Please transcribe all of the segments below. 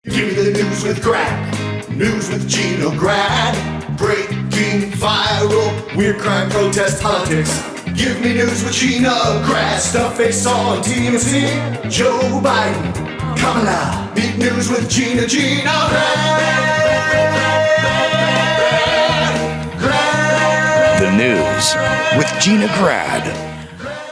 Give me the news with Grad. News with Gina Grad. Breaking, viral, weird crime, protest, politics. Give me news with Gina Grad. Stuff they saw on TMZ. Joe Biden, Kamala. Meet news with Gina Grad. The news with Gina Grad.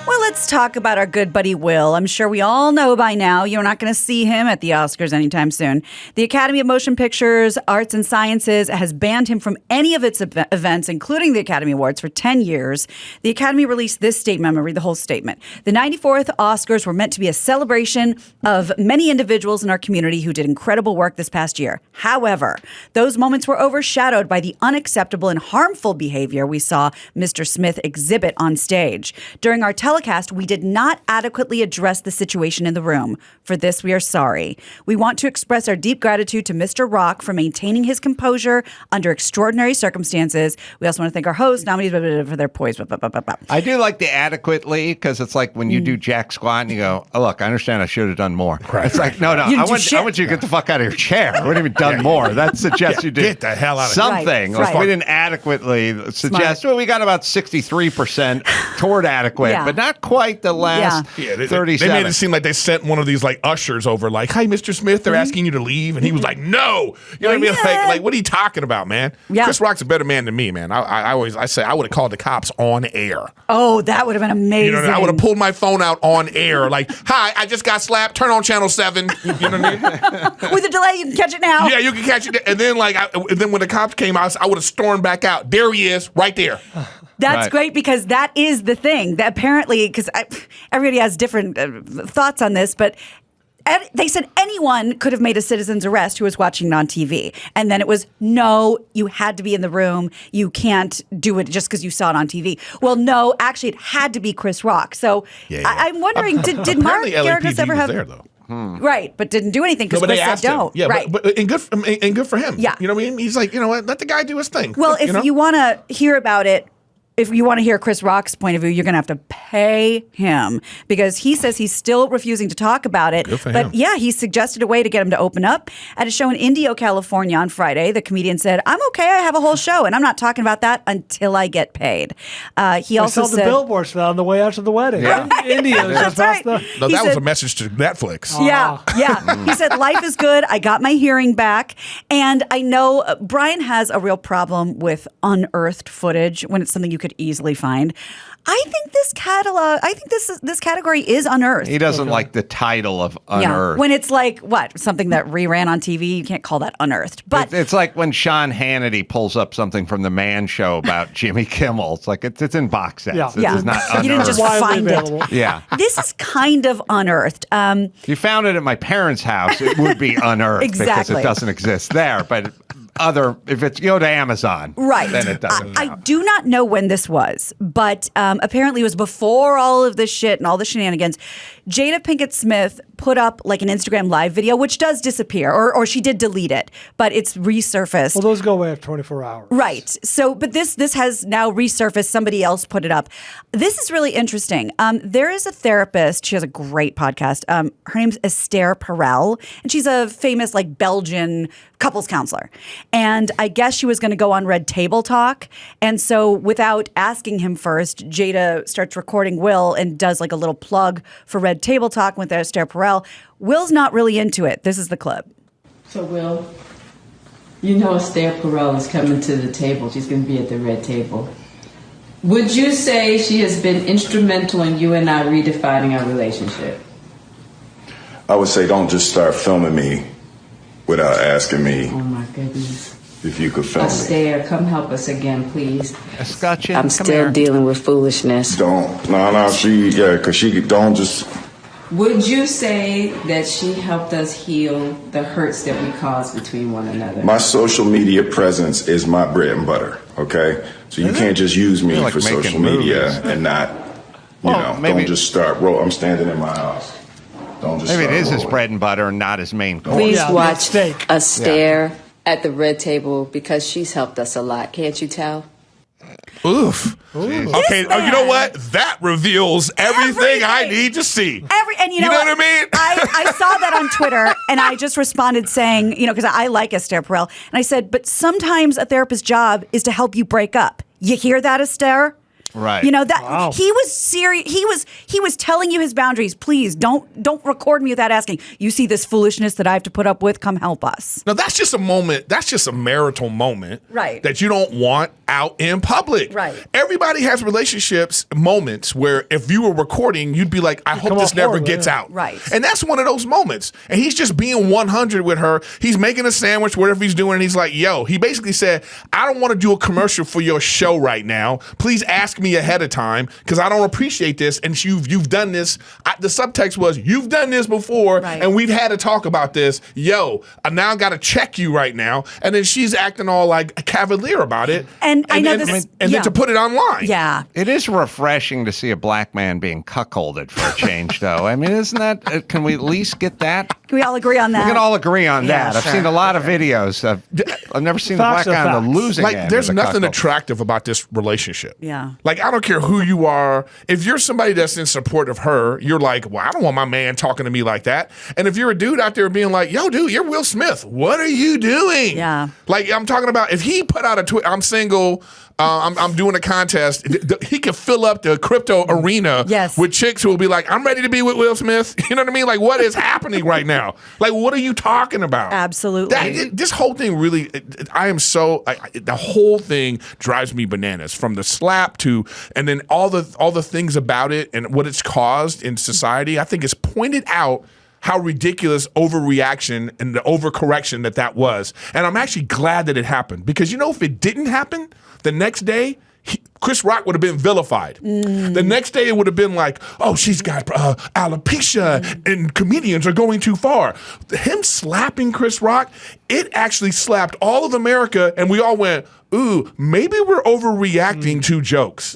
Well, let's talk about our good buddy Will. I'm sure we all know by now you're not going to see him at the Oscars anytime soon. The Academy of Motion Pictures, Arts and Sciences has banned him from any of its events, including the Academy Awards, for 10 years. The Academy released this statement. I'm going to read the whole statement. The 94th Oscars were meant to be a celebration of many individuals in our community who did incredible work this past year. However, those moments were overshadowed by the unacceptable and harmful behavior we saw Mr. Smith exhibit on stage. During our telecast, we did not adequately address the situation in the room. For this, we are sorry. We want to express our deep gratitude to Mr. Rock for maintaining his composure under extraordinary circumstances. We also want to thank our hosts, nominees for their poise. I do like the adequately, because it's like when you do jack squat and you go, oh, look, I understand I should have done more. Right. It's like, no, I want you to get the fuck out of your chair. I wouldn't even done more. That suggests you did get the hell out of something. Right. We didn't adequately suggest, well, we got about 63% toward adequate, but not quite the last 37. They made it seem like they sent one of these like ushers over, like, "Hi, Mr. Smith, they're asking you to leave," and he was like, "No." You know what I mean? Like, what are you talking about, man? Yeah. Chris Rock's a better man than me, man. I say I would have called the cops on air. Oh, that would have been amazing. You know, I would have pulled my phone out on air, like, "Hi, I just got slapped. Turn on channel 7." You know what I mean? With a delay, you can catch it now. Yeah, you can catch it. And then, when the cops came out, I would have stormed back out. There he is, right there. That's great, because that is the thing that apparently, because everybody has different thoughts on this, but they said anyone could have made a citizen's arrest who was watching it on TV. And then it was, no, you had to be in the room. You can't do it just because you saw it on TV. Well, no, actually, it had to be Chris Rock. So I'm wondering, did Mark Garagos ever have... there, though. Right, but didn't do anything because Chris said don't. Yeah, right. but good for him. Yeah. You know what I mean? He's like, you know what? Let the guy do his thing. Well, if you want to hear about it, if you want to hear Chris Rock's point of view, you're going to have to pay him, because he says he's still refusing to talk about it. Good for but him. yeah, he suggested a way to get him to open up. At a show in Indio, California on Friday, the comedian said, "I'm okay. I have a whole show, and I'm not talking about that until I get paid." He also said, the billboards on the way out to the wedding. Yeah. India. That's right. No, that was a message to Netflix. Yeah. He said, "Life is good. I got my hearing back." And I know Brian has a real problem with unearthed footage when it's something you could easily find. I think this category is unearthed. He doesn't like the title of unearthed. When it's like, something that reran on TV, you can't call that unearthed. But it's like when Sean Hannity pulls up something from the Man Show about Jimmy Kimmel. It's like it's in box sets. This is not unearthed. You didn't just find it. Yeah. This is kind of unearthed. If you found it at my parents' house, it would be unearthed because it doesn't exist there. But if it's to Amazon, right? Then it doesn't. I do not know when this was, but apparently it was before all of this shit and all the shenanigans. Jada Pinkett Smith put up like an Instagram live video, which does disappear, or she did delete it, but it's resurfaced. Well, those go away after 24 hours. Right. So, but this has now resurfaced. Somebody else put it up. This is really interesting. There is a therapist. She has a great podcast. Her name's Esther Perel, and she's a famous Belgian couples counselor. And I guess she was going to go on Red Table Talk. And so without asking him first, Jada starts recording Will and does a little plug for Red Table Talk with Esther Perel. Will's not really into it. This is the clip. So, Will, you know Esther Perel is coming to the table. She's going to be at the Red Table. Would you say she has been instrumental in you and I redefining our relationship? I would say don't just start filming me without asking me. Oh, my goodness. If you could film me. Esther, come help us again, please. Escutcheon, I'm still dealing with foolishness. Because she don't just... Would you say that she helped us heal the hurts that we caused between one another? My social media presence is my bread and butter, okay? So you can't just use me for social media and not, don't just start I'm standing in my house. Don't just maybe it is rolling. his bread and butter and not his main course. Please watch Esther at the Red Table, because she's helped us a lot. Can't you tell? Oof. Okay, you know what? That reveals everything I need to see. And you know what I mean? I saw that on Twitter, and I just responded saying, because I like Esther Perel, and I said, but sometimes a therapist's job is to help you break up. You hear that, Esther? Right. That he was serious. He was telling you his boundaries. Please don't record me without asking. You see this foolishness that I have to put up with? Come help us. Now that's just a moment. That's just a marital moment, right? That you don't want out in public, right? Everybody has relationships moments where if you were recording, you'd be like, I hope this never gets out, right? And that's one of those moments. And he's just being 100 with her. He's making a sandwich, whatever he's doing, and he's like, yo. He basically said, I don't want to do a commercial for your show right now. Please ask me ahead of time because I don't appreciate this. And you've done this. The subtext was you've done this before, right. And we've had to talk about this. Yo, I now got to check you right now. And then she's acting all like cavalier about it. And I know this. And then to put it online. Yeah. It is refreshing to see a black man being cuckolded for a change, though. I mean, isn't that, can we at least get that? Can we all agree on that? We can all agree on that. Sure. I've seen a lot of videos. I've never seen the black guy on the losing end. There's nothing attractive about this relationship. Yeah. Like, I don't care who you are. If you're somebody that's in support of her, you're like, well, I don't want my man talking to me like that. And if you're a dude out there being like, yo, dude, you're Will Smith. What are you doing? Yeah. Like, I'm talking about if he put out a tweet, I'm single, I'm doing a contest. He could fill up the crypto arena with chicks who will be like, I'm ready to be with Will Smith. You know what I mean? Like, what is happening right now? Like, what are you talking about? Absolutely. This whole thing really, the whole thing drives me bananas from the slap to, and then all the things about it and what it's caused in society. I think it's pointed out how ridiculous overreaction and the overcorrection that was. And I'm actually glad that it happened because, if it didn't happen, the next day, Chris Rock would have been vilified. The next day, it would have been like, oh, she's got alopecia and comedians are going too far. Him slapping Chris Rock, it actually slapped all of America, and we all went, ooh, maybe we're overreacting to jokes.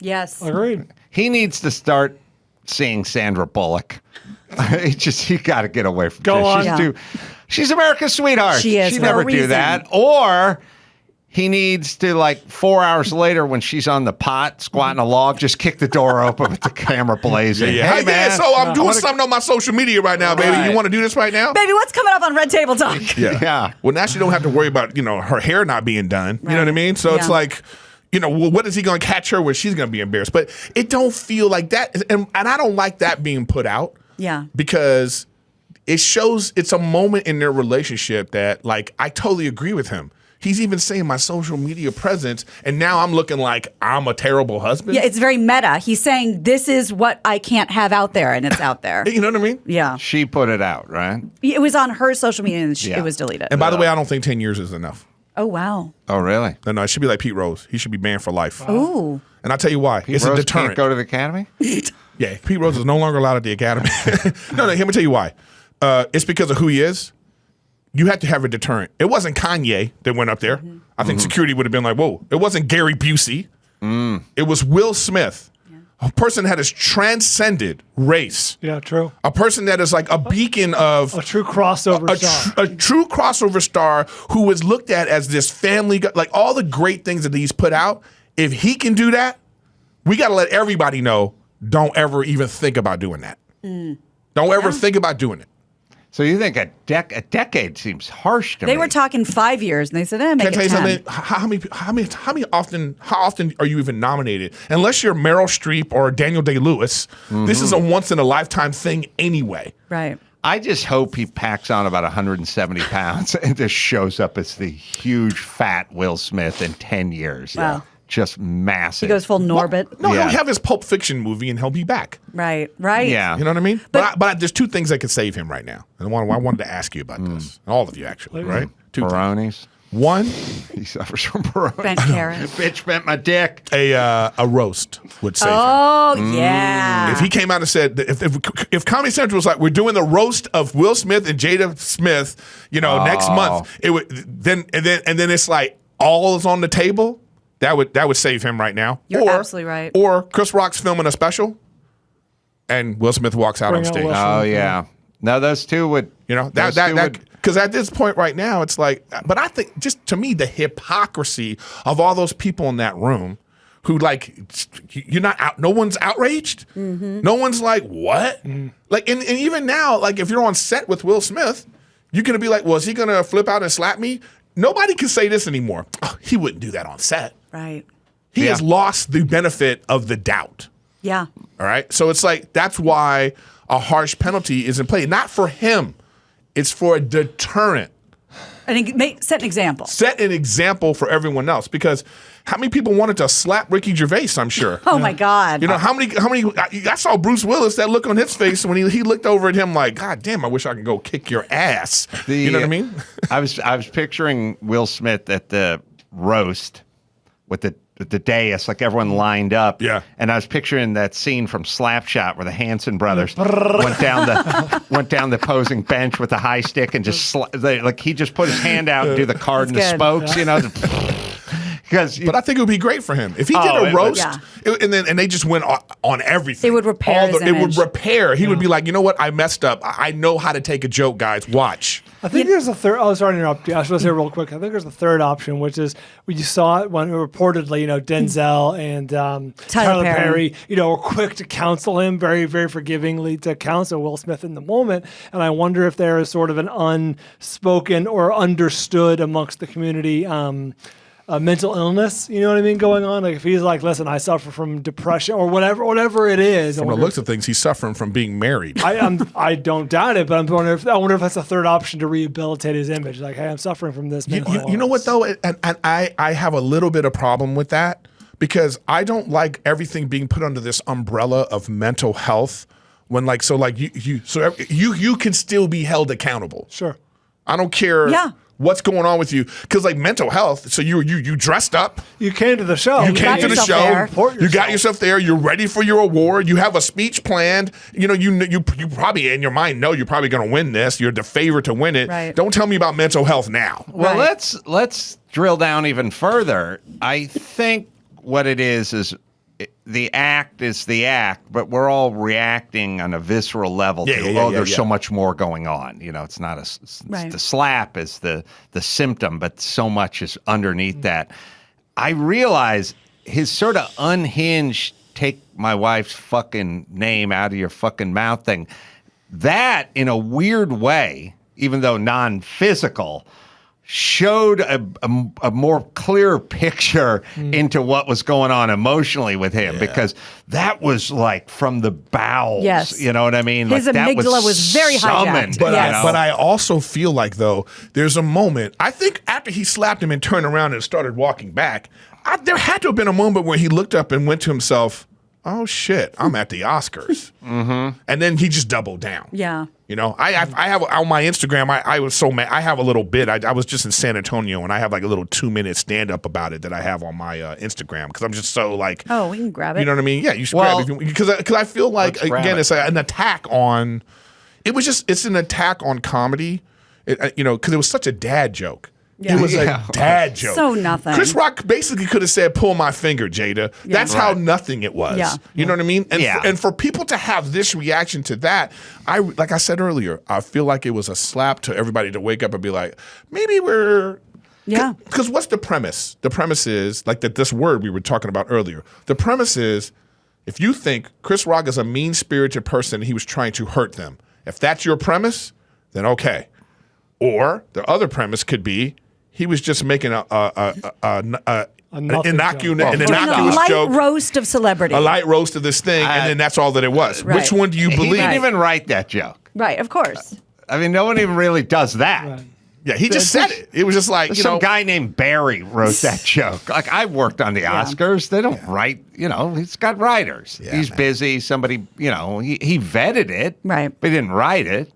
Yes. Agreed. He needs to start seeing Sandra Bullock. He got to get away from this. She's America's sweetheart. She is. She'd never do that. Or he needs to, 4 hours later when she's on the pot squatting a log, just kick the door open with the camera blazing. Yeah. Hey, man, so I'm doing something on my social media right now, baby. Right. You want to do this right now? Baby, what's coming up on Red Table Talk? Yeah. Well, now she don't have to worry about, her hair not being done. You know what I mean? So it's like, what is he going to catch her where she's going to be embarrassed? But it don't feel like that. And I don't like that being put out. Yeah. Because it shows it's a moment in their relationship that, I totally agree with him. He's even saying my social media presence, and now I'm looking like I'm a terrible husband. Yeah, it's very meta. He's saying this is what I can't have out there, and it's out there. You know what I mean? Yeah. She put it out, right? It was on her social media, and it was deleted. And by the way, I don't think 10 years is enough. Oh, wow. Oh, really? No, it should be like Pete Rose. He should be banned for life. Ooh. And I'll tell you why. Pete it's Rose a deterrent. Can't go to the academy? Yeah, Pete Rose is no longer allowed at the academy. No, let me tell you why. It's because of who he is. You have to have a deterrent. It wasn't Kanye that went up there. Mm-hmm. I think security would have been like, whoa. It wasn't Gary Busey. It was Will Smith. A person that has transcended race. Yeah, true. A person that is like a beacon of... A true crossover star. A true crossover star who was looked at as this family... Like all the great things that he's put out, if he can do that, we got to let everybody know, don't ever even think about doing that. Don't ever think about doing it. So you think a decade seems harsh to me? They were talking 5 years, and they said, make Can I it tell 10. you something? How often are you even nominated? Unless you're Meryl Streep or Daniel Day-Lewis, this is a once-in-a-lifetime thing anyway. Right. I just hope he packs on about 170 pounds and just shows up as the huge, fat Will Smith in 10 years. Wow. Just massive. He goes full Norbit. No, he'll have his Pulp Fiction movie and he'll be back. Right. Yeah. You know what I mean? But there's two things that could save him right now. And I wanted to ask you about this. All of you, actually, right? Two Pepperonis. One, he suffers from pepperoni. Bent carrots. Bitch bent my dick. A roast would save him. Oh, yeah. If he came out and said, if Comedy Central was like, we're doing the roast of Will Smith and Jada Smith, next month, it would then it's like all is on the table. That would save him right now. You're absolutely right. Or Chris Rock's filming a special, and Will Smith walks out on stage. Oh yeah. No, those two would. Because at this point right now, it's like, but I think just to me, the hypocrisy of all those people in that room who like, you're not out, no one's outraged. No one's like, what? Like, and even now, like if you're on set with Will Smith, you're going to be like, well, is he going to flip out and slap me? Nobody can say this anymore. Oh, he wouldn't do that on set. Right. He has lost the benefit of the doubt. Yeah. All right. So it's like, that's why a harsh penalty is in play. Not for him. It's for a deterrent. And set an example. Set an example for everyone else. Because how many people wanted to slap Ricky Gervais, I'm sure. Oh, my God. You know, how many, I saw Bruce Willis, that look on his face when he looked over at him like, God damn, I wish I could go kick your ass. You know what I mean? I was picturing Will Smith at the roast with the dais, like everyone lined up. Yeah. And I was picturing that scene from Slapshot where the Hanson brothers went down the opposing bench with the high stick and just like he just put his hand out and do the card and the spokes, you know. But I think it would be great for him if he did a roast, and they just went on everything. It would repair his image. It would repair. He would be like, you know what? I messed up. I know how to take a joke, guys. Watch. I think there's a third. Oh, sorry to interrupt you. I was going to say real quick. I think there's a third option, which is when you saw it when reportedly, you know, Denzel and Tyler Perry, you know, were quick to counsel him, very, very forgivingly to counsel Will Smith in the moment. And I wonder if there is sort of an unspoken or understood amongst the community. Mental illness, you know what I mean, going on. Like if he's like, listen, I suffer from depression or whatever it is. From the looks of things, he's suffering from being married. I don't doubt it, but I wonder if that's a third option to rehabilitate his image. Like, hey, I'm suffering from this. You know what though, and I have a little bit of problem with that because I don't like everything being put under this umbrella of mental health. When like you can still be held accountable. Sure, I don't care. Yeah. What's going on with you? Because like mental health. So you dressed up. You came to the show. You came to the show. You got yourself there. You're ready for your award. You have a speech planned. You know you probably in your mind know you're probably going to win this. You're the favorite to win it. Right. Don't tell me about mental health now. Well, let's drill down even further. I think what it is the act is the act, but we're all reacting on a visceral level to, there's so much more going on. You know, it's not the slap is the symptom, but so much is underneath that. I realize his sort of unhinged, take my wife's fucking name out of your fucking mouth thing, that in a weird way, even though non-physical, showed a more clear picture into what was going on emotionally with him because that was from the bowels. Yes. You know what I mean? His amygdala was very hijacked. But I also feel like, though, there's a moment, I think after he slapped him and turned around and started walking back, there had to have been a moment where he looked up and went to himself, oh shit, I'm at the Oscars. And then he just doubled down. Yeah. You know, I have on my Instagram, I was so mad. I have a little bit. I was just in San Antonio and I have like a little 2-minute stand up about it that I have on my Instagram because I'm just so like. Oh, we can grab it. You know what I mean? Yeah, you should grab it. Because I feel like, again, it's an attack on. It's an attack on comedy, because it was such a dad joke. Yeah. It was a dad joke. So nothing. Chris Rock basically could have said, pull my finger, Jada. Yeah. That's how nothing it was. Yeah. You know what I mean? And, and for people to have this reaction to that, like I said earlier, I feel like it was a slap to everybody to wake up and be like, maybe we're... Yeah. Because what's the premise? The premise is, like this word we were talking about earlier, the premise is, if you think Chris Rock is a mean-spirited person and he was trying to hurt them, if that's your premise, then okay. Or the other premise could be, he was just making an innocuous light joke. Roast of celebrity. A light roast of this thing, and then that's all that it was. Right. Which one do you believe? He didn't even write that joke. Right, of course. I mean, no one even really does that. Right. Yeah, he just said it. It was just like, some guy named Barry wrote that joke. Like, I worked on the Oscars. They don't write, he's got writers. Yeah, he's busy. Somebody, he vetted it. Right. But he didn't write it.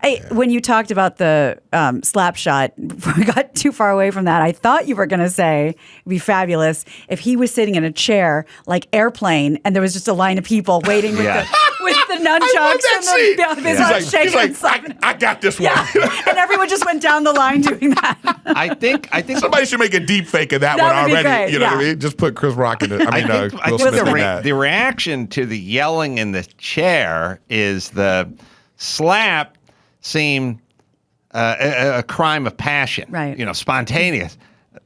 Hey, when you talked about the slap shot, before we got too far away from that, I thought you were going to say it'd be fabulous if he was sitting in a chair like Airplane and there was just a line of people waiting with the nunchucks and his arms shaking. He's like, I got this one. Yeah. And everyone just went down the line doing that. I think somebody should make a deep fake of that one already. Great. You know what I mean? Just put Chris Rock in it. I think the reaction to the yelling in the chair is the slap seemed a crime of passion, right? Spontaneous.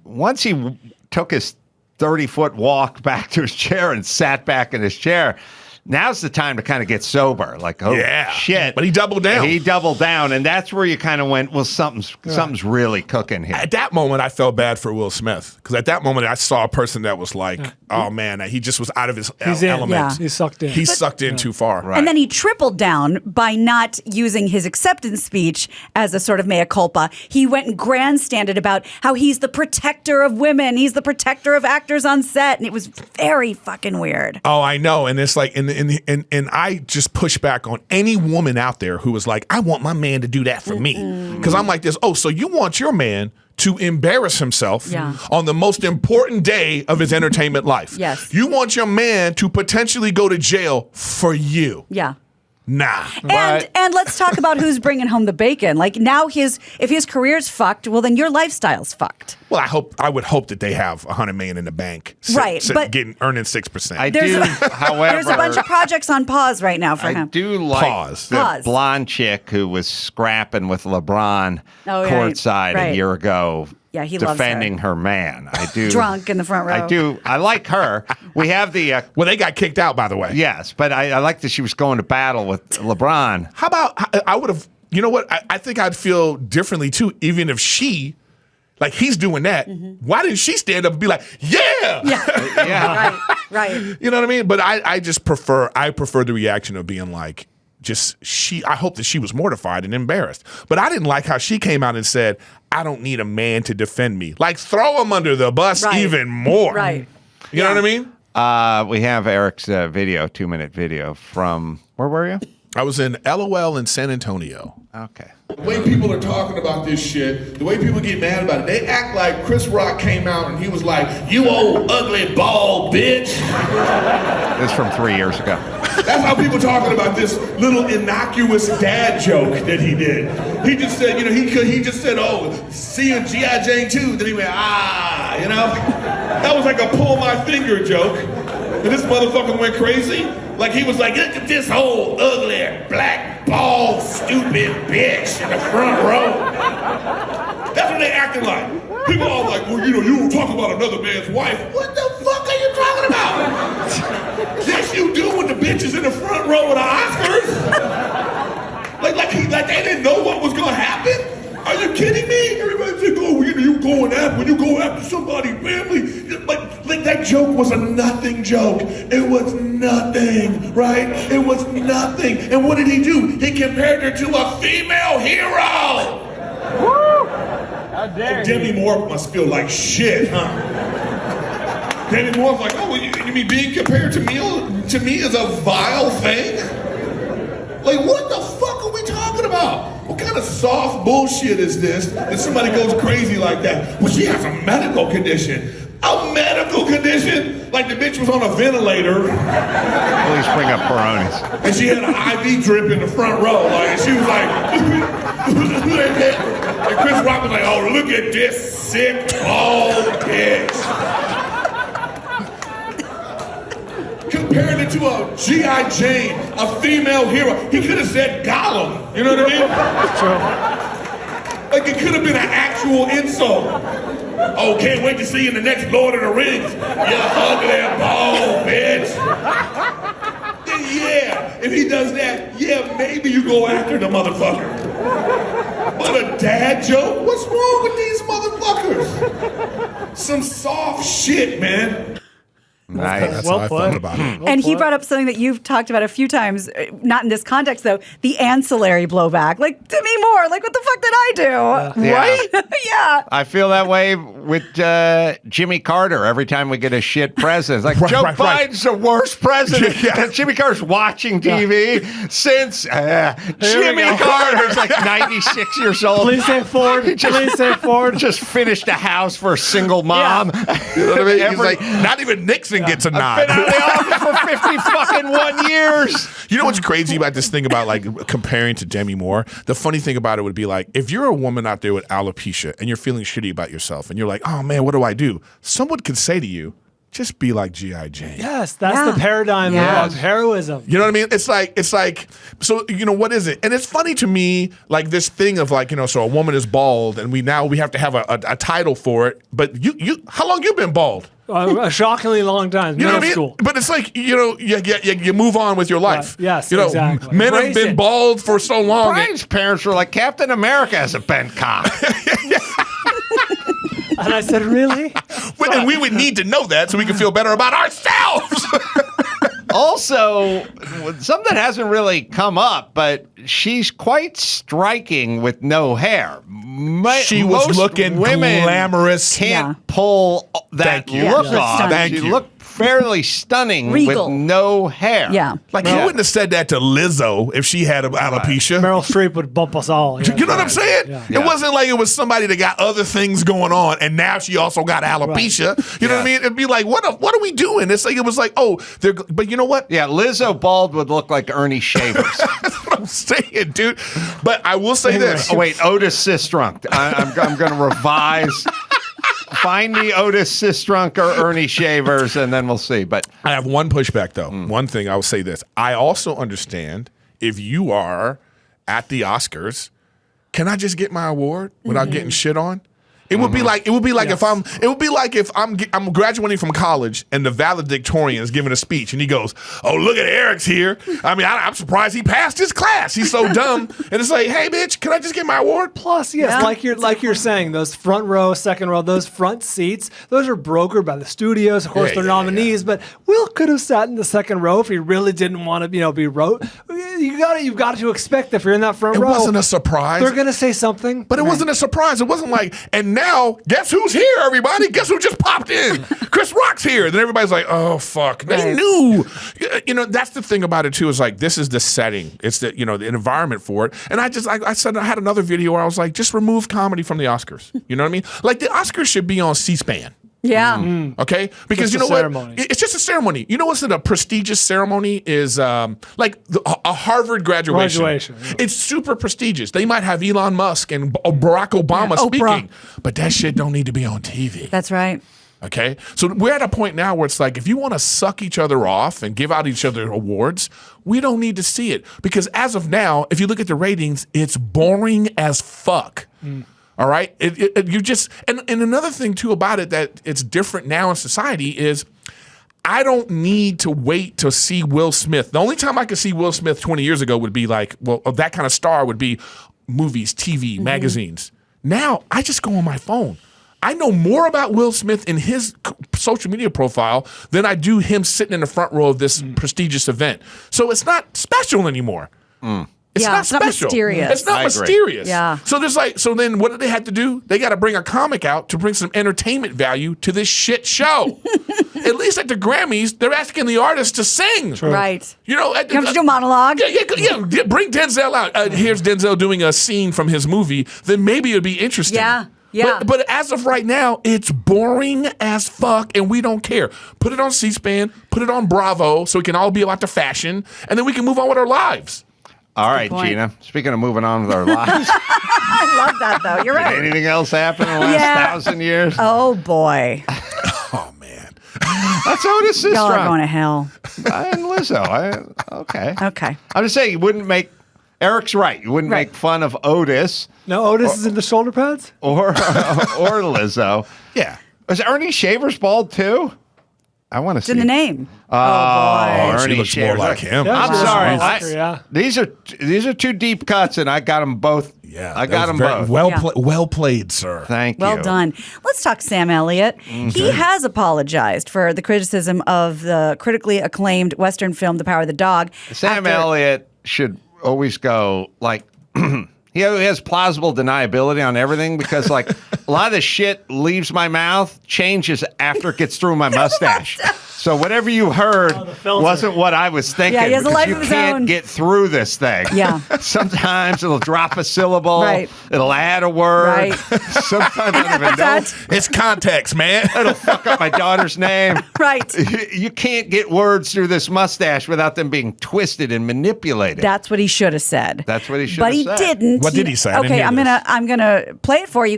Once he took his 30-foot walk back to his chair and sat back in his chair, now's the time to kind of get sober. Like, oh, shit. But he doubled down. He doubled down, and that's where you kind of went, well, something's really cooking here. At that moment, I felt bad for Will Smith, because at that moment, I saw a person that was like, oh, man, he just was out of his element. Yeah. He's sucked in. He's sucked in too far. Right. And then he tripled down by not using his acceptance speech as a sort of mea culpa. He went and grandstanded about how he's the protector of women. He's the protector of actors on set. And it was very fucking weird. Oh, I know. And it's like, and I just push back on any woman out there who was like, I want my man to do that for me. Because I'm like this, so you want your man to embarrass himself on the most important day of his entertainment life. Yes. You want your man to potentially go to jail for you. Yeah. Nah. And let's talk about who's bringing home the bacon. Like now if his career's fucked, well then your lifestyle's fucked. Well, I would hope that they have $100 million in the bank, right? But earning 6%. I do. However, there's a bunch of projects on pause right now for him. I do like the blonde chick who was scrapping with LeBron courtside a year ago. Yeah, he defending loves her man. I do. Drunk in the front row. I do. I like her. We have the. Well, they got kicked out, by the way. Yes, but I like that she was going to battle with LeBron. How about I would have? You know what? I think I'd feel differently too, even if she. Like he's doing that. Why didn't she stand up and be like, yeah, right. You know what I mean? But I prefer the reaction of being like, I hope that she was mortified and embarrassed. But I didn't like how she came out and said, I don't need a man to defend me. Like throw him under the bus even more. Right. You know what I mean? We have Eric's video, 2-minute video from, where were you? I was in LOL in San Antonio. Okay. The way people are talking about this shit, the way people get mad about it, they act like Chris Rock came out and he was like, you old ugly bald bitch. This is from 3 years ago. That's how people talking about this little innocuous dad joke that he did. He just said, he just said, see you in G.I. Jane 2. Then he went, That was like a pull my finger joke. And this motherfucker went crazy. Like he was like, look at this old ugly black bald stupid bitch in the front row. That's what they acting like. People are like, well, you don't talk about another man's wife. What the fuck are you talking about? Yes, you do when the bitch is in the front row of the Oscars. like they didn't know what was gonna happen. Are you kidding me? Everybody think, when you go after somebody's family, like that joke was a nothing joke. It was nothing, right? It was nothing. And what did he do? He compared her to a female hero. Woo! How dare Demi Moore must feel like shit, huh? Demi Moore's like, you mean being compared to me is a vile thing? Like, what the fuck are we talking about? What kind of soft bullshit is this that somebody goes crazy like that? Well, she has a medical condition. A medical condition? Like the bitch was on a ventilator. Please bring up Peronis. And she had an IV drip in the front row. And she was like, and Chris Rock was like, oh, look at this sick bald bitch. Compared it to a G.I. Jane, a female hero. He could have said Gollum. You know what I mean? True. Like it could have been an actual insult. Oh, can't wait to see you in the next Lord of the Rings. You ugly bald bitch. Yeah, if he does that, maybe you go after the motherfucker. But a dad joke? What's wrong with these motherfuckers? Some soft shit, man. Nice. That's how I felt about it. And he brought up something that you've talked about a few times, not in this context though, the ancillary blowback. Like Demi Moore, like what the fuck did I do? Yeah. Right? Yeah. I feel that way with Jimmy Carter every time we get a shit president. It's like Joe Biden's the worst president. And Jimmy Carter's watching TV since Jimmy Carter's like 96 years old. Please say Ford. Please say Ford. Just finished a house for a single mom. Yeah. You know what I mean? He's like, not even Nixon gets a nod. I've been out of the office for 50 fucking 1 years. You know what's crazy about this thing about like comparing to Demi Moore? The funny thing about it would be like, if you're a woman out there with alopecia and you're feeling shitty about yourself and you're like, oh man, what do I do? Someone could say to you, just be like G.I. Jane. Yes, that's the paradigm of heroism. You know what I mean? It's like, so, what is it? And it's funny to me, like this thing of like, so a woman is bald and we have to have a title for it. But you how long you been bald? A shockingly long time. You know what I mean? School. But it's like, you move on with your life. Right. Yes, exactly. Men have been bald for so long. Brian's parents were like, Captain America has a bent cock. And I said, really? And we would need to know that so we can feel better about ourselves. Also, something hasn't really come up, but she's quite striking with no hair. She was looking glamorous. Can't pull that look off. Thank she you. looked fairly stunning Regal. with no hair. Yeah. Like, you wouldn't have said that to Lizzo if she had alopecia. Meryl Streep would bump us all. You know what I'm saying? Yeah. It wasn't like it was somebody that got other things going on, and now she also got alopecia. Right. You know what I mean? It'd be like, what are we doing? It's like, it was like, but you know what? Yeah, Lizzo bald would look like Ernie Shavers. That's what I'm saying, dude. But I will say this. Oh, wait, Otis Sistrunk. I'm going to revise. Find me Otis Sistrunk or Ernie Shavers, and then we'll see. But I have one pushback, though. One thing I will say this. I also understand if you are at the Oscars, can I just get my award without getting shit on? It would be like if I'm graduating from college and the valedictorian is giving a speech and he goes, "Oh, look at Eric's here. I mean, I'm surprised he passed his class. He's so dumb." And it's like, "Hey, bitch, can I just get my award?" Plus, yes, like you're saying, those front row, second row, those front seats, those are brokered by the studios. Of course, they're nominees, but Will could have sat in the second row if he really didn't want to, be wrote. You've got to expect if you're in that front row. It wasn't a surprise. They're gonna say something, but it wasn't a surprise. It wasn't like, and now guess who's here, everybody? Guess who just popped in? Chris Rock's here. Then everybody's like, oh fuck, they knew. That's the thing about it too. Is like, this is the setting. It's the the environment for it. And I said I had another video where I was like, just remove comedy from the Oscars. You know what I mean? Like, the Oscars should be on C-SPAN. Yeah. Okay? Because just what? It's just a ceremony. You know what's a prestigious ceremony is like a Harvard graduation. Yeah. It's super prestigious. They might have Elon Musk and Barack Obama speaking, but that shit don't need to be on TV. That's right. Okay? So we're at a point now where it's like, if you want to suck each other off and give out each other awards, we don't need to see it. Because as of now, if you look at the ratings, it's boring as fuck. All right? And another thing, too, about it that it's different now in society is I don't need to wait to see Will Smith. The only time I could see Will Smith 20 years ago would be like, that kind of star would be movies, TV, magazines. Now, I just go on my phone. I know more about Will Smith in his social media profile than I do him sitting in the front row of this prestigious event. So it's not special anymore. It's not special. Not mysterious. It's not mysterious. Yeah. So then what did they have to do? They got to bring a comic out to bring some entertainment value to this shit show. At least at the Grammys, they're asking the artist to sing. True. Right. Come to do a monologue. Yeah. Bring Denzel out. Here's Denzel doing a scene from his movie. Then maybe it'd be interesting. Yeah. Yeah. But as of right now, it's boring as fuck, and we don't care. Put it on C-SPAN, put it on Bravo, so we can all be about the fashion, and then we can move on with our lives. All right, Gina. Speaking of moving on with our lives. I love that, though. You're right. Did anything else happen in the last 1,000 years? Oh, boy. Oh, man. That's Otis Sistrunk. Y'all are going to hell. And Lizzo. Okay. Okay. I'm just saying, you wouldn't make... Eric's right. You wouldn't make fun of Otis. No, Otis is in the shoulder pads? Or Lizzo. Yeah. Was Ernie Shavers bald, too? I want to see. It's in the name. Oh, boy. She looks more like him. Yeah, I'm sorry. These are two deep cuts, and I got them both. Yeah, I got them both. Well played, sir. Thank you. Well done. Let's talk Sam Elliott. He has apologized for the criticism of the critically acclaimed Western film, The Power of the Dog. Sam Elliott should always go like... He has plausible deniability on everything because, like, a lot of the shit leaves my mouth, changes after it gets through my mustache. So whatever you heard wasn't what I was thinking. Yeah, he has a life you of his can't own. get through this thing. Yeah. Sometimes it'll drop a syllable. Right. It'll add a word. Right. Sometimes I don't even know. It's context, man. It'll fuck up my daughter's name. Right. You can't get words through this mustache without them being twisted and manipulated. That's what he should have said. That's what he should But have he said. didn't. What did he say? I didn't Okay, hear I'm gonna play it for you.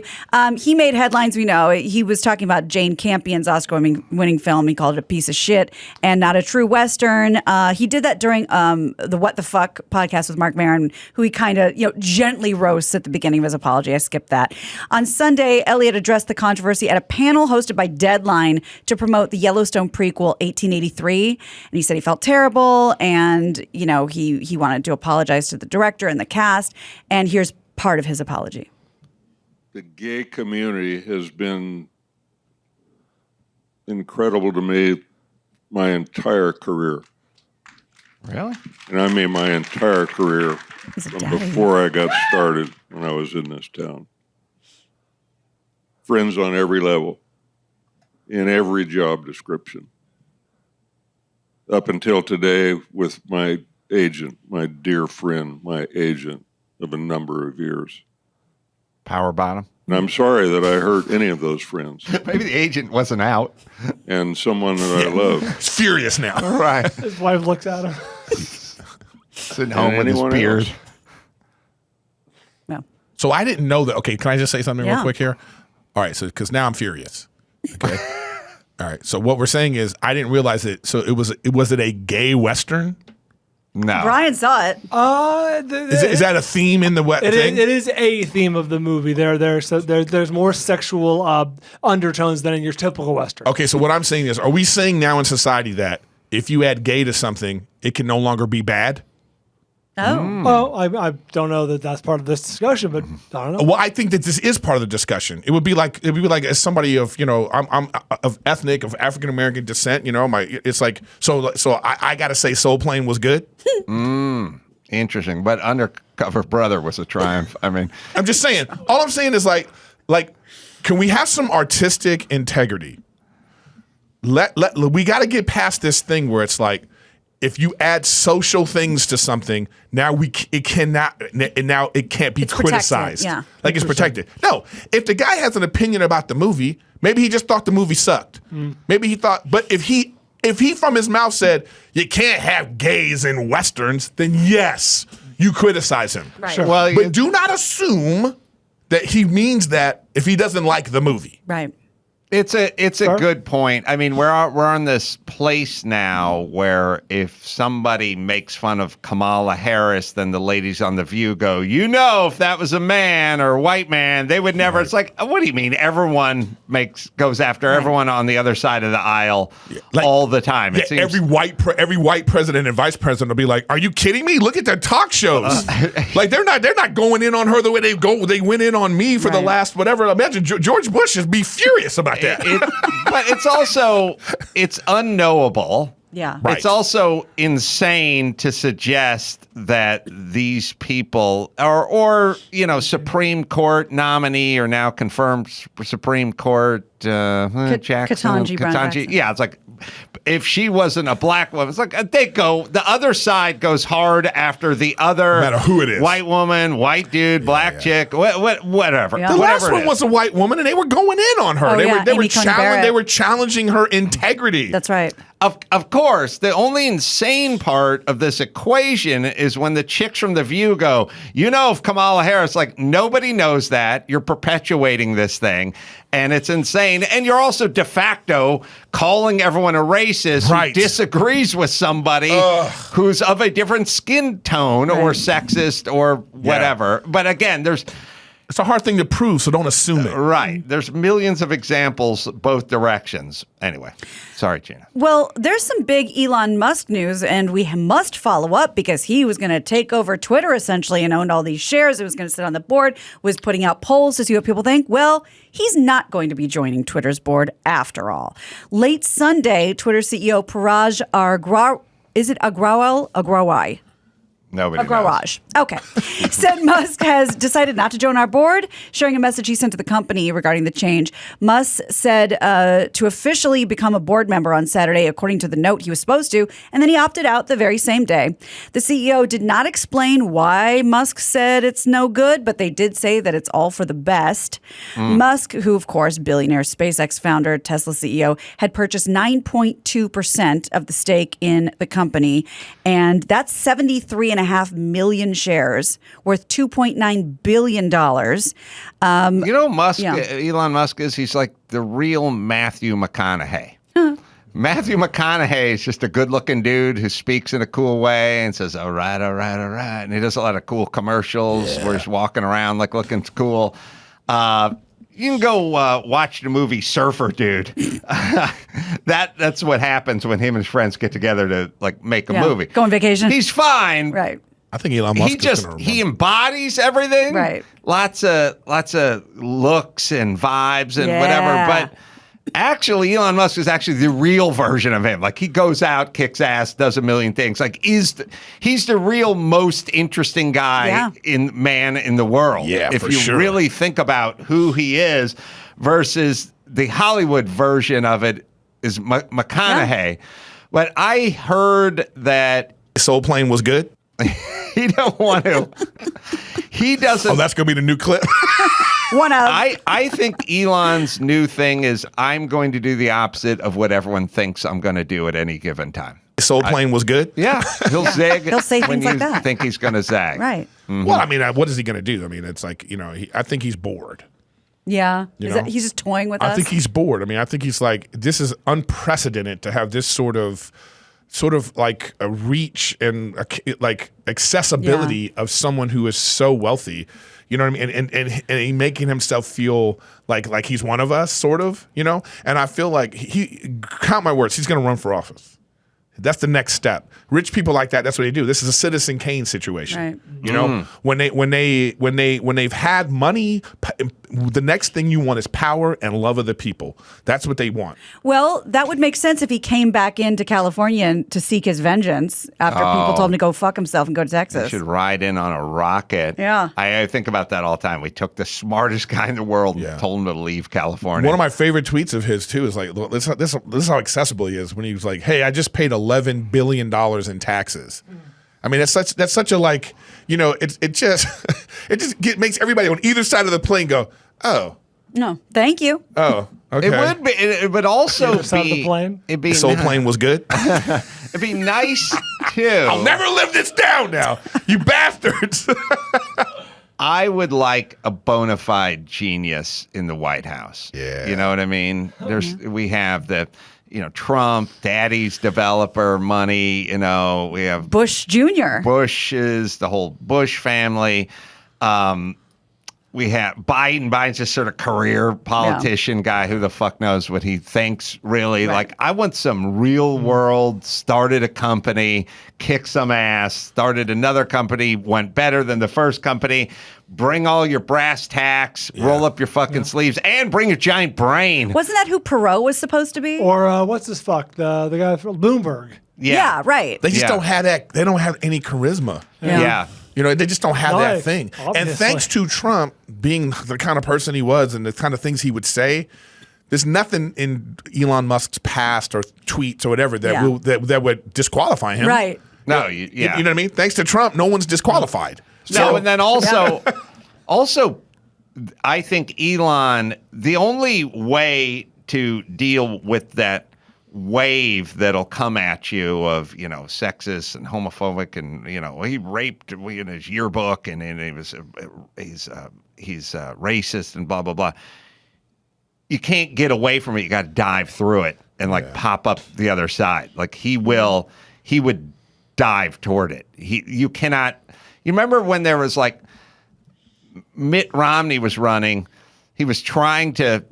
He made headlines. We know he was talking about Jane Campion's Oscar-winning film. He called it a piece of shit and not a true Western. He did that during the What the Fuck podcast with Mark Maron, who he kind of gently roasts at the beginning of his apology. I skipped that. On Sunday, Elliot addressed the controversy at a panel hosted by Deadline to promote the Yellowstone prequel 1883, and he said he felt terrible, and he wanted to apologize to the director and the cast. And here's part of his apology. The gay community has been incredible to me my entire career. Really? And I mean my entire career from before I got started when I was in this town. Friends on every level, in every job description. Up until today with my agent, my dear friend, my agent of a number of years. Power bottom. And I'm sorry that I hurt any of those friends. Maybe the agent wasn't out. And someone that I love. He's furious now. Right. His wife looks at him. Sitting home with his beard. No. So I didn't know that. Okay, can I just say something real Yeah. quick here? All right, so because now I'm furious. Okay. All right. So what we're saying is I didn't realize it. So was it a gay Western? No. Brian saw it. Is that a theme in the thing? It is a theme of the movie. There's more sexual undertones than in your typical Western. Okay, so what I'm saying is, are we saying now in society that if you add gay to something, it can no longer be bad? Oh. Well, I don't know that that's part of this discussion, but I don't know. Well, I think that this is part of the discussion. It would be like as somebody of I'm of ethnic of African American descent. It's like so I got to say Soul Plane was good. Interesting, but Undercover Brother was a triumph. I mean, I'm just saying. All I'm saying is like, can we have some artistic integrity? We got to get past this thing where it's like, if you add social things to something, now it can't be criticized. Yeah. Like it's protected. No, if the guy has an opinion about the movie, maybe he just thought the movie sucked. Maybe he thought, but if he from his mouth said you can't have gays in Westerns, then yes, you criticize him. Right. Sure. well, But do not assume that he means that if he doesn't like the movie. Right. it's a good point. I mean, we're on this place now where if somebody makes fun of Kamala Harris, then the ladies on The View go, if that was a man or a white man, they would never. Right. It's like, what do you mean? Everyone goes after everyone on the other side of the aisle all the time. It seems every white president and vice president will be like, "Are you kidding me? Look at their talk shows. Like they're not going in on her the way they went in on me for the last whatever." Imagine George Bush would be furious about that. But it's unknowable. Yeah. Right. It's also insane to suggest that these people or Supreme Court nominee or now confirmed Supreme Court Jackson. Ketanji Brown Jackson. Yeah, it's like if she wasn't a black woman, it's like the other side goes hard after the other, no matter who it is, white woman, white dude, black chick, whatever. Yeah. The last one was a white woman, and they were going in on her. They were challenging her integrity. That's right. Of course, the only insane part of this equation is when the chicks from The View go, if Kamala Harris, like nobody knows that. You're perpetuating this thing, and it's insane. And you're also de facto calling everyone a racist who disagrees with somebody who's of a different skin tone or sexist or whatever. Yeah. But again, it's a hard thing to prove, so don't assume it. Right. There's millions of examples both directions. Anyway, sorry, Gina. Well, there's some big Elon Musk news, and we must follow up because he was going to take over Twitter essentially and owned all these shares. He was going to sit on the board, was putting out polls to see what people think. Well, he's not going to be joining Twitter's board after all. Late Sunday, Twitter CEO Parag Agrawal? Nobody A garage. Okay. Said Musk has decided not to join our board, sharing a message he sent to the company regarding the change. Musk said to officially become a board member on Saturday, according to the note he was supposed to, and then he opted out the very same day. The CEO did not explain why Musk said it's no good, but they did say that it's all for the best. Musk, who, of course, billionaire, SpaceX founder, Tesla CEO, had purchased 9.2% of the stake in the company, and that's 73.5 million shares worth $2.9 billion. Musk, Elon Musk he's like the real Matthew McConaughey. Matthew McConaughey is just a good-looking dude who speaks in a cool way and says, all right. And he does a lot of cool commercials where he's walking around like looking cool. You can go watch the movie Surfer Dude. That's what happens when him and his friends get together to make a movie. Go on vacation. He's fine. Right. I think Elon Musk he embodies everything. Right. Lots of looks and vibes and whatever. But actually, Elon Musk is actually the real version of him. Like, he goes out, kicks ass, does a million things. Like, he's the real most interesting guy in the world. Yeah, if you really think about who he is versus the Hollywood version of it is McConaughey. But I heard that Soul Plane was good. He don't want to. He doesn't. Oh, that's going to be the new clip. One of. I think Elon's new thing is I'm going to do the opposite of what everyone thinks I'm going to do at any given time. Soul Plane was good? Yeah. He'll zig. He'll say when things like you that. think he's going to zag. Right. Mm-hmm. Well, I mean, what is he going to do? I mean, it's like, I think he's bored. Yeah. He's just toying with us? I think he's bored. I mean, I think he's like, this is unprecedented to have this sort of like a reach and like accessibility of someone who is so wealthy. You know what I mean? And he making himself feel like he's one of us, sort of, And I feel like count my words, he's going to run for office. That's the next step. Rich people like that, that's what they do. This is a Citizen Kane situation. Right. When they've had money, the next thing you want is power and love of the people. That's what they want. Well, that would make sense if he came back into California to seek his vengeance after people told him to go fuck himself and go to Texas. He should ride in on a rocket. Yeah. I think about that all the time. We took the smartest guy in the world and told him to leave California. One of my favorite tweets of his, too, is like, look, this is how accessible he is when he was like, hey, I just paid $11 billion in taxes. I mean, that's such a it just makes everybody on either side of the plane go, oh. No, thank you. Oh, okay. It would be. It would also be. The plane? It'd be the Soul Plane was good. It'd be nice too. I'll never live this down now, you bastards. I would like a bona fide genius in the White House. Yeah. You know what I mean? We have the Trump, daddy's developer money, we have Bush Jr. Bush is the whole Bush family. We have Biden. Biden's just sort of career politician guy. Who the fuck knows what he thinks, really? Right. Like, I want some real world, started a company, kicked some ass, started another company, went better than the first company. Bring all your brass tacks, roll up your fucking sleeves, and bring your giant brain. Wasn't that who Perot was supposed to be? Or what's this fuck? The guy from Bloomberg. Yeah, right. They just don't have that. They don't have any charisma. Yeah. They just don't have that thing. Obviously. And thanks to Trump being the kind of person he was and the kind of things he would say, there's nothing in Elon Musk's past or tweets or whatever that would disqualify him. Right. No, you know what I mean? Thanks to Trump, no one's disqualified. No, and then also, I think Elon, the only way to deal with that wave that'll come at you of sexist and homophobic and he raped in his yearbook and he's racist and blah blah blah. You can't get away from it. You got to dive through it and pop up the other side. Like he would dive toward it. You cannot. You remember when there was Mitt Romney was running, he was trying to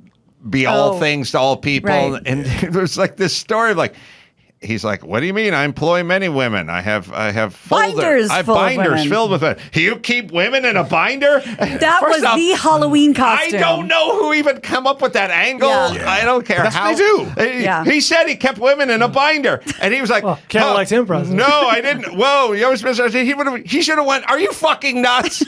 be all things to all people. Right. And there's this story of he's like, "What do you mean? I employ many women. I have Binders I have full of binders women." filled with it. You keep women in a binder? That First was off, the Halloween costume. I don't know who even come up with that angle. Yeah. I don't care That's how. what they do. Yeah. He said he kept women in a binder, and he was like, Can't elect him president. No, I didn't. Whoa, you always misunderstood. He should have went. Are you fucking nuts?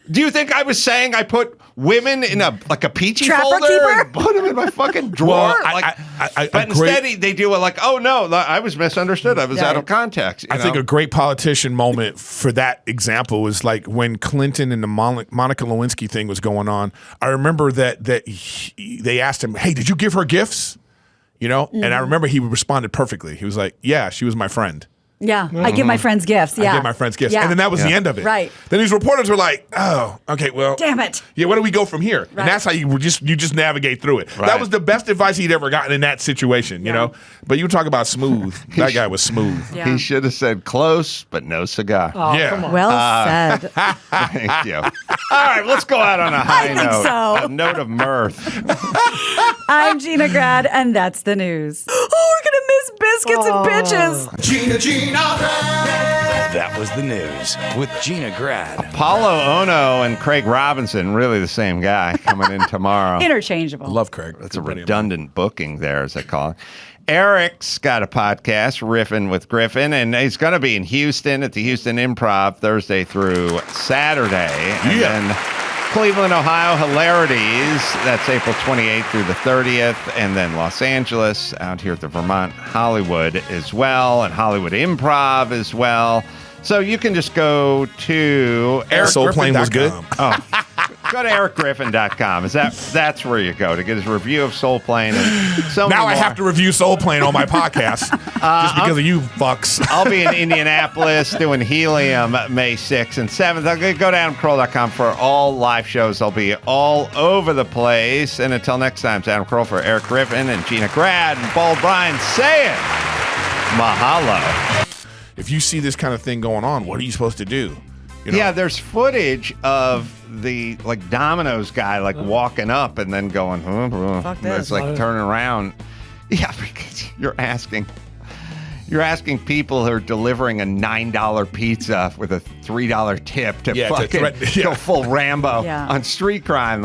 Do you think I was saying I put women in a peachy Trapper folder keeper? and put them in my fucking drawer? Well, but instead they do it like, oh no, I was misunderstood. I was out of context. I think a great politician moment for that example was like when Clinton and the Monica Lewinsky thing was going on. I remember that they asked him, "Hey, did you give her gifts?" And I remember he responded perfectly. He was like, "Yeah, she was my friend." Yeah, I give my friends gifts. Yeah, I give my friends gifts. Yeah. And then that was the end of it. Right. Then these reporters were like, oh, okay, well. Damn it. Yeah, where do we go from here? Right. And that's how you just navigate through it. Right. That was the best advice he'd ever gotten in that situation, you know? But you talk about smooth. That guy was smooth. Yeah. He should have said close, but no cigar. Oh, Yeah. come on. Well said. Thank you. All right, let's go out on a high think note. so. A note of mirth. I'm Gina Grad, and that's the news. Oh, we're gonna miss biscuits and bitches. Gina Grad. That was the news with Gina Grad. Paulo Ono and Craig Robinson, really the same guy, coming in tomorrow. Interchangeable. Love Craig. That's a redundant booking there, as they call it. Eric's got a podcast, Riffin' with Griffin, and he's going to be in Houston at the Houston Improv Thursday through Saturday. And then Cleveland, Ohio, Hilarities. That's April 28th through the 30th. And then Los Angeles, out here at the Vermont Hollywood as well, and Hollywood Improv as well. So you can just go to Soul Plane was good. Oh, go to ericgriffin.com. That's where you go to get his review of Soul Plane and so Now many I more. have to review Soul Plane on my podcast just because of you fucks. I'll be in Indianapolis doing Helium May 6th and 7th. I'll go to AdamCarolla.com for all live shows. I'll be all over the place. And until next time, it's Adam Carolla for Eric Griffin and Gina Grad and Paul Bryan saying mahalo. If you see this kind of thing going on, what are you supposed to do? Yeah, there's footage of the Domino's guy walking up and then going, Fuck this. It's like turning around. Yeah, because you're asking people who are delivering a $9 pizza with a $3 tip to fucking go full Rambo on street crime.